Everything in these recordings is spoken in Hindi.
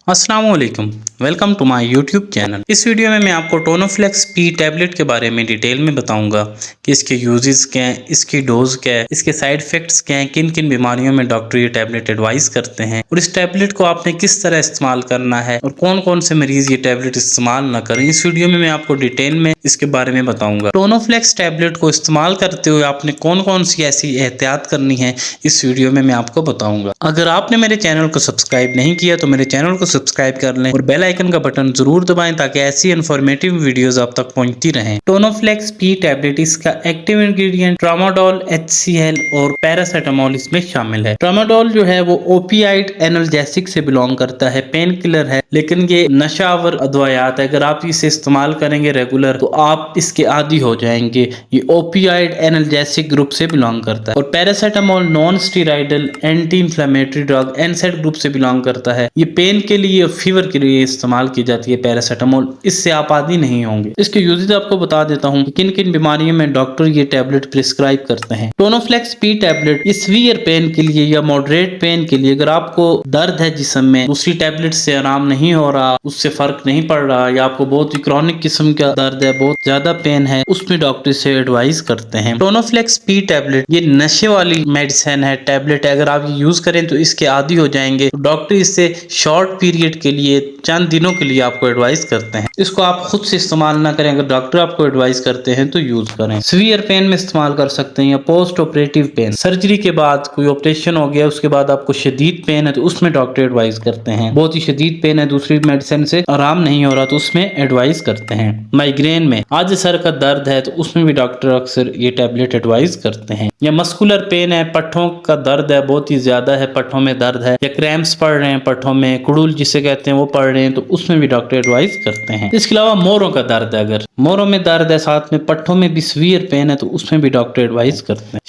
अस्सलाम वालेकुम, welcome to my YouTube channel. इस वीडियो में मैं आपको टोनोफ्लेक्स पी टैबलेट के बारे में डिटेल में बताऊंगा कि इसके यूजेस क्या हैं, इसकी डोज क्या है, इसके साइड इफेक्ट्स क्या हैं, किन किन बीमारियों में डॉक्टर ये टैबलेट एडवाइस करते हैं और इस टैबलेट को आपने किस तरह इस्तेमाल करना है और कौन कौन से मरीज ये टैबलेट इस्तेमाल न करें। इस वीडियो में मैं आपको डिटेल में इसके बारे में बताऊंगा। टोनोफ्लेक्स टैबलेट को इस्तेमाल करते हुए आपने कौन कौन सी ऐसी एहतियात करनी है, इस वीडियो में मैं आपको बताऊंगा। अगर आपने मेरे चैनल को सब्सक्राइब नहीं किया तो मेरे चैनल को सब्सक्राइब कर लें और बेल आइकन का बटन जरूर दबाएं ताकि ऐसी इन्फॉर्मेटिव वीडियोस आप तक पहुंचती रहें। टोनोफ्लेक्स पी टैबलेट इसका एक्टिव इंग्रेडिएंट ट्रामाडोल HCl और पैरासीटामोल इसमें शामिल है। ट्रामाडोल जो है वो ओपियाइड एनाल्जेसिक से बिलोंग करता है, पेन किलर है, लेकिन ये नशावर अदवायात है। अगर आप इसे इस्तेमाल करेंगे रेगुलर तो आप इसके आदी हो जाएंगे। ये ओपियाइड एनाल्जेसिक ग्रुप से बिलोंग करता है। और paracetamol non steroidal anti inflammatory drug NSAID group से बिलोंग करता है। ये पेन के लिए, फीवर के लिए इस्तेमाल की जाती है पैरासीटामोल। इससे आप आदी नहीं होंगे। इसके यूजेस आपको बता देता हूँ किन किन बीमारियों में डॉक्टर ये टैबलेट प्रिस्क्राइब करते हैं। टोनोफ्लेक्स पी टैबलेट इस सीवियर पेन के लिए या मॉडरेट पेन के लिए, अगर आपको दर्द है जिस्म में, दूसरी टैबलेट से आराम नहीं हो रहा, उससे फर्क नहीं पड़ रहा, या आपको बहुत ही क्रॉनिक किस्म का दर्द है, बहुत ज्यादा पेन है, उसमें डॉक्टर से एडवाइस करते हैं। टोनोफ्लेक्स पी टैबलेट ये नशे वाली मेडिसिन है, टैबलेट है। अगर आप ये यूज करें तो इसके आदी हो जाएंगे। तो डॉक्टर इससे शॉर्ट पीरियड के लिए, चंद दिनों के लिए आपको एडवाइस करते हैं। इसको आप खुद से इस्तेमाल ना करें, अगर डॉक्टर आपको एडवाइस करते हैं तो यूज करें। सीवियर पेन में इस्तेमाल कर सकते हैं या पोस्ट ऑपरेटिव पेन, सर्जरी के बाद कोई ऑपरेशन हो गया, उसके बाद आपको शदीद पेन है तो उसमें डॉक्टर एडवाइस करते हैं। बहुत ही शदीद पेन है, दूसरी मेडिसिन से आराम नहीं हो रहा तो उसमें एडवाइस करते हैं। माइग्रेन में, आज सर का दर्द है तो उसमें भी डॉक्टर अक्सर ये टैबलेट एडवाइस करते हैं। या मस्कुलर पेन है, पट्ठों का दर्द है, बहुत ही ज्यादा है, पट्ठों में दर्द है, या क्रैम्प्स पड़ रहे हैं पट्ठों में, कुड़ुल जिसे कहते हैं वो पड़ रहे हैं तो उसमें भी डॉक्टर एडवाइस करते हैं। इसके अलावा मोरों का दर्द है, अगर मोरों में दर्द है, साथ में पट्ठों में भी सीवियर पेन है तो उसमें भी डॉक्टर एडवाइस करते हैं।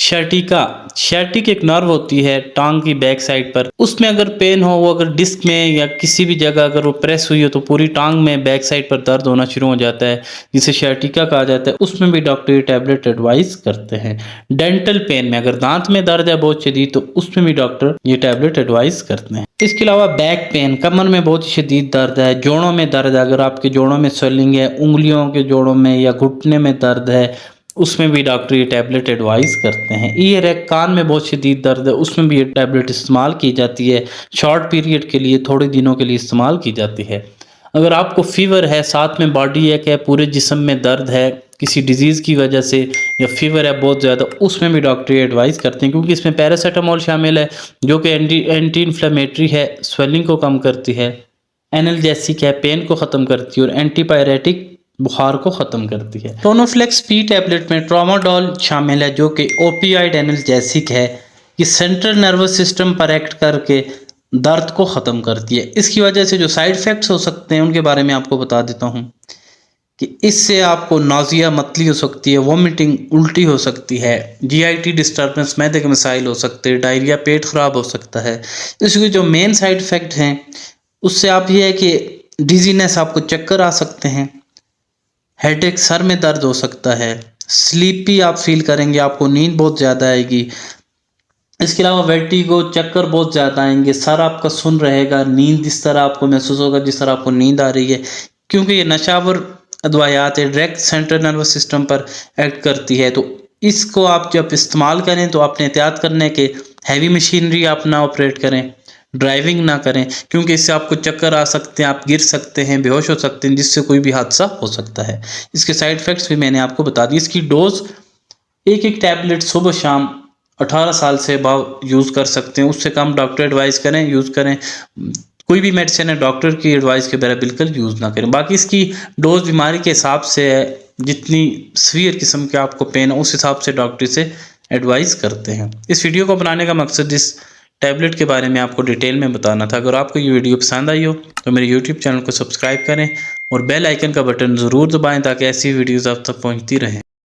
शर्टिक एक नर्व होती है टांग की बैक साइड पर, उसमें अगर पेन हो, वो अगर डिस्क में या किसी भी जगह अगर वो प्रेस हुई हो तो पूरी टांग में बैक साइड पर दर्द होना शुरू हो जाता है, जिसे शर्टिका कहा जाता है, उसमें भी डॉक्टर ये टैबलेट एडवाइस करते हैं। डेंटल पेन में, अगर दांत में दर्द है बहुत शदीद तो उसमें भी डॉक्टर ये टैबलेट एडवाइस करते हैं। इसके अलावा बैक पेन, कमर में बहुत शदीद दर्द है, जोड़ों में दर्द है, अगर आपके जोड़ों में स्वेलिंग है, उंगलियों के जोड़ों में या घुटने में दर्द है, उसमें भी डॉक्टर ये टैबलेट एडवाइस करते हैं। ईयर है, कान में बहुत शदीद दर्द है, उसमें भी ये टैबलेट इस्तेमाल की जाती है। शॉर्ट पीरियड के लिए, थोड़े दिनों के लिए इस्तेमाल की जाती है। अगर आपको फीवर है, साथ में बॉडी है क्या, पूरे जिस्म में दर्द है किसी डिजीज़ की वजह से, या फीवर है बहुत ज़्यादा, उसमें भी डॉक्टर एडवाइस करते हैं, क्योंकि इसमें पैरासीटामोल शामिल है जो कि एंटी इन्फ्लेमेटरी है, स्वेलिंग को कम करती है, एनाल्जेसिक है, पेन को ख़त्म करती है, और एंटीपायरेटिक बुखार को ख़त्म करती है। टोनोफ्लेक्स पी टैबलेट में ट्रामाडोल शामिल है जो कि ओपियाइड एनाल्जेसिक है। ये सेंट्रल नर्वस सिस्टम पर एक्ट करके दर्द को ख़त्म करती है। इसकी वजह से जो साइड इफ़ेक्ट्स हो सकते हैं उनके बारे में आपको बता देता हूँ कि इससे आपको नाजिया, मतली हो सकती है, वोमिटिंग, उल्टी हो सकती है, GIT डिस्टर्बेंस, मैदे के मसाइल हो सकते हैं, डायरिया, पेट ख़राब हो सकता है। इसके जो मेन साइड इफ़ेक्ट हैं उससे आप ये है कि डिजीनेस, आपको चक्कर आ सकते हैं, हेडेक, सर में दर्द हो सकता है, स्लीपी आप फील करेंगे, आपको नींद बहुत ज़्यादा आएगी। इसके अलावा वर्टिगो, चक्कर बहुत ज़्यादा आएंगे, सर आपका सुन रहेगा, नींद इस तरह आपको महसूस होगा जिस तरह आपको नींद आ रही है, क्योंकि ये नशावर अदवायात है, डायरेक्ट सेंट्रल नर्वस सिस्टम पर एक्ट करती है। तो इसको आप जब इस्तेमाल करें तो आपने एहतियात करने के हैवी मशीनरी आप ना ऑपरेट करें, ड्राइविंग ना करें, क्योंकि इससे आपको चक्कर आ सकते हैं, आप गिर सकते हैं, बेहोश हो सकते हैं, जिससे कोई भी हादसा हो सकता है। इसके साइड इफ़ेक्ट्स भी मैंने आपको बता दी। इसकी डोज एक टैबलेट सुबह शाम 18 साल से अबव यूज़ कर सकते हैं, उससे कम डॉक्टर एडवाइस करें, यूज़ करें। कोई भी मेडिसिन है डॉक्टर की एडवाइस के बगैर बिल्कुल यूज़ ना करें। बाकी इसकी डोज बीमारी के हिसाब से है, जितनी सीवियर किस्म के आपको पेन है उस हिसाब से डॉक्टर से एडवाइस करते हैं। इस वीडियो को बनाने का मकसद इस टैबलेट के बारे में आपको डिटेल में बताना था। अगर आपको ये वीडियो पसंद आई हो तो मेरे यूट्यूब चैनल को सब्सक्राइब करें और बेल आइकन का बटन ज़रूर दबाएं ताकि ऐसी वीडियोज़ आप तक पहुँचती रहें।